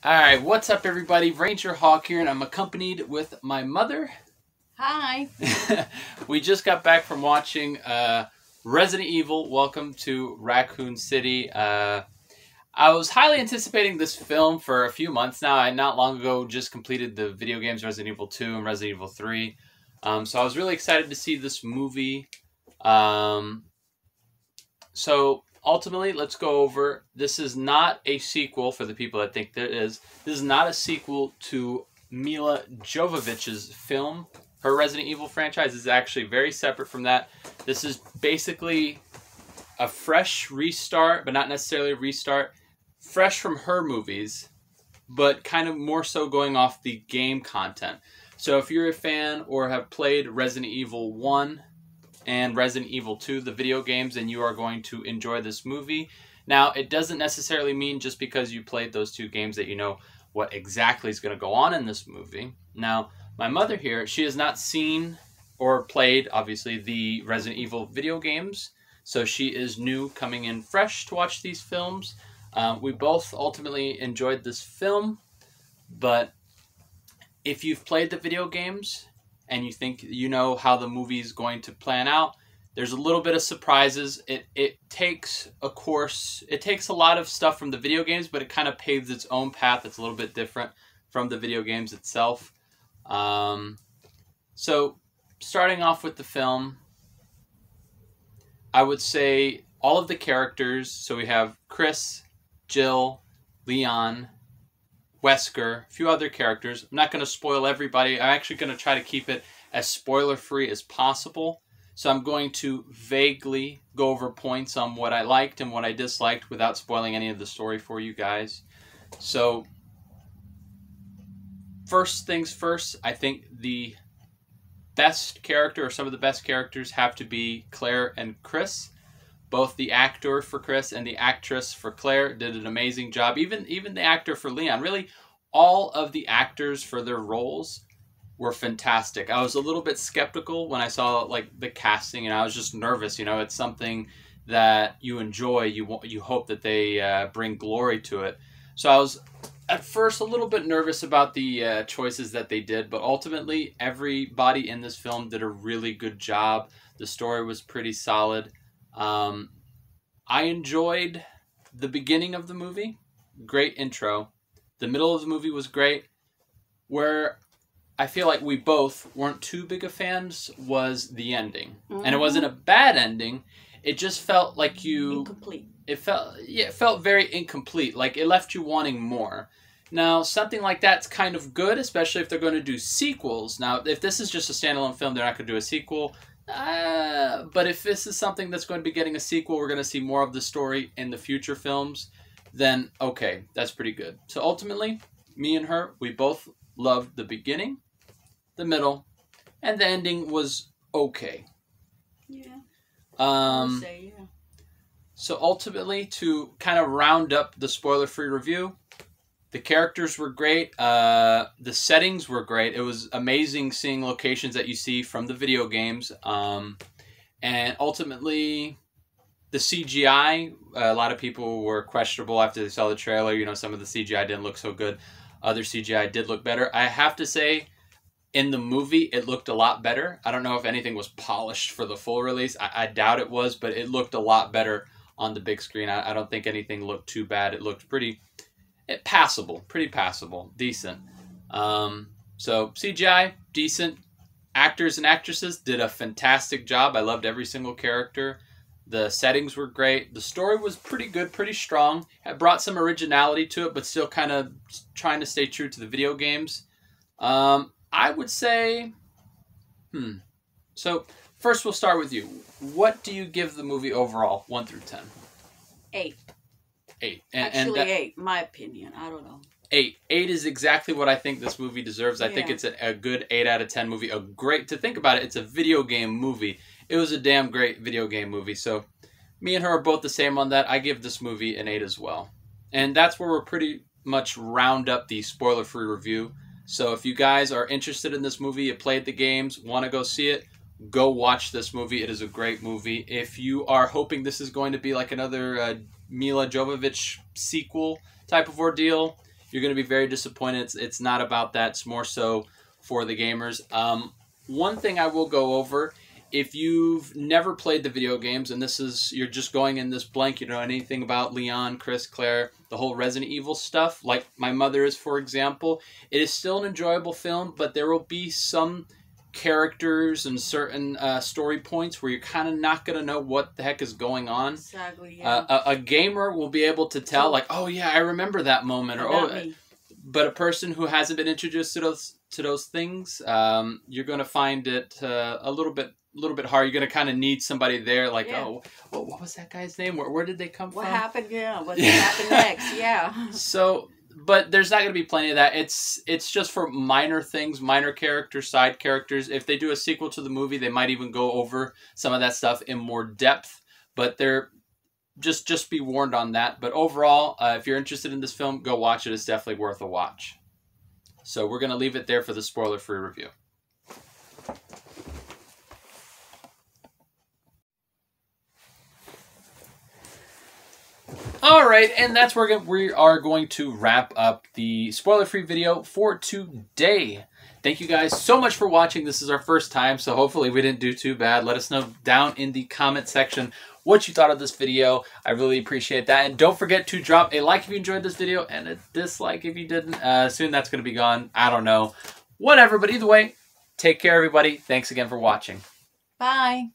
Alright, what's up everybody? Ranger Hauk here, and I'm accompanied with my mother. Hi. We just got back from watching Resident Evil, Welcome to Raccoon City. I was highly anticipating this film for a few months now. I not long ago just completed the video games Resident Evil 2 and Resident Evil 3. So I was really excited to see this movie. So ultimately, let's go over, this is not a sequel for the people that think there is. This is not a sequel to Milla Jovovich's film. Her Resident Evil franchise is actually very separate from that. This is basically a fresh restart, but not necessarily a restart. Fresh from her movies, but kind of more so going off the game content. So if you're a fan or have played Resident Evil 1 and Resident Evil 2, the video games, and you are going to enjoy this movie. Now, it doesn't necessarily mean just because you played those two games that you know what exactly is going to go on in this movie. Now, my mother here, she has not seen or played, obviously, the Resident Evil video games, so she is new, coming in fresh to watch these films. We both ultimately enjoyed this film, but if you've played the video games and you think you know how the movie is going to plan out, there's a little bit of surprises. It takes a lot of stuff from the video games, but it kind of paves its own path. It's a little bit different from the video games itself. So starting off with the film, I would say all of the characters, so we have Chris, Jill, Leon, Wesker, a few other characters. I'm not going to spoil everybody. I'm actually going to try to keep it as spoiler-free as possible. So I'm going to vaguely go over points on what I liked and what I disliked without spoiling any of the story for you guys. So first things first, I think the best character, or some of the best characters, have to be Claire and Chris. Both the actor for Chris and the actress for Claire did an amazing job. Even the actor for Leon. Really, all of the actors for their roles were fantastic. I was a little bit skeptical when I saw like the casting, and I was just nervous. You know, it's something that you enjoy. You hope that they bring glory to it. So I was at first a little bit nervous about the choices that they did, but ultimately everybody in this film did a really good job. The story was pretty solid. I enjoyed the beginning of the movie. Great intro. The middle of the movie was great. Where I feel like we both weren't too big of fans was the ending. Mm-hmm. And it wasn't a bad ending. It just felt like incomplete. It felt very incomplete. Like it left you wanting more. Now, something like that's kind of good, especially if they're going to do sequels. Now, if this is just a standalone film, they're not going to do a sequel. But if this is something that's going to be getting a sequel, we're going to see more of the story in the future films, then okay, that's pretty good. So ultimately, me and her, we both loved the beginning, the middle, and the ending was okay. Yeah. I would say, yeah. So ultimately, to kind of round up the spoiler-free review, the characters were great. The settings were great. It was amazing seeing locations that you see from the video games. And ultimately, the CGI, a lot of people were questionable after they saw the trailer. You know, some of the CGI didn't look so good. Other CGI did look better. I have to say, in the movie, it looked a lot better. I don't know if anything was polished for the full release. I doubt it was, but it looked a lot better on the big screen. I don't think anything looked too bad. It looked pretty passable, decent. So CGI, decent. Actors and actresses did a fantastic job. I loved every single character. The settings were great. The story was pretty good, pretty strong. It brought some originality to it, but still kind of trying to stay true to the video games. I would say, So first we'll start with you. What do you give the movie overall, 1 through 10? 8. 8. Actually, 8, my opinion. I don't know. 8. 8 is exactly what I think this movie deserves. I think it's a good 8 out of 10 movie. To think about it, it's a video game movie. It was a damn great video game movie. So me and her are both the same on that. I give this movie an 8 as well. And that's where we're pretty much round up the spoiler-free review. So if you guys are interested in this movie, you played the games, want to go see it, go watch this movie. It is a great movie. If you are hoping this is going to be like another Milla Jovovich sequel type of ordeal, you're going to be very disappointed. It's not about that. It's more so for the gamers. One thing I will go over, if you've never played the video games, and you're just going in this blank, you know anything about Leon, Chris, Claire, the whole Resident Evil stuff, like my mother is, for example, it is still an enjoyable film, but there will be some characters and certain story points where you're kind of not going to know what the heck is going on. Exactly, yeah. A gamer will be able to tell, like, oh yeah, I remember that moment, but a person who hasn't been introduced to those things, you're going to find it a little bit hard. You're going to kind of need somebody there, like, oh, what was that guy's name? Where did they come from? What happened? Yeah, what's happened next? Yeah. So, but there's not going to be plenty of that. It's just for minor things, minor characters, side characters. If they do a sequel to the movie, they might even go over some of that stuff in more depth. But they're just be warned on that. But overall, if you're interested in this film, go watch it. It's definitely worth a watch. So we're going to leave it there for the spoiler-free review. Alright, and that's where we are going to wrap up the spoiler-free video for today. Thank you guys so much for watching. This is our first time, so hopefully we didn't do too bad. Let us know down in the comment section what you thought of this video. I really appreciate that. And don't forget to drop a like if you enjoyed this video and a dislike if you didn't. Soon that's going to be gone. I don't know. Whatever, but either way, take care, everybody. Thanks again for watching. Bye.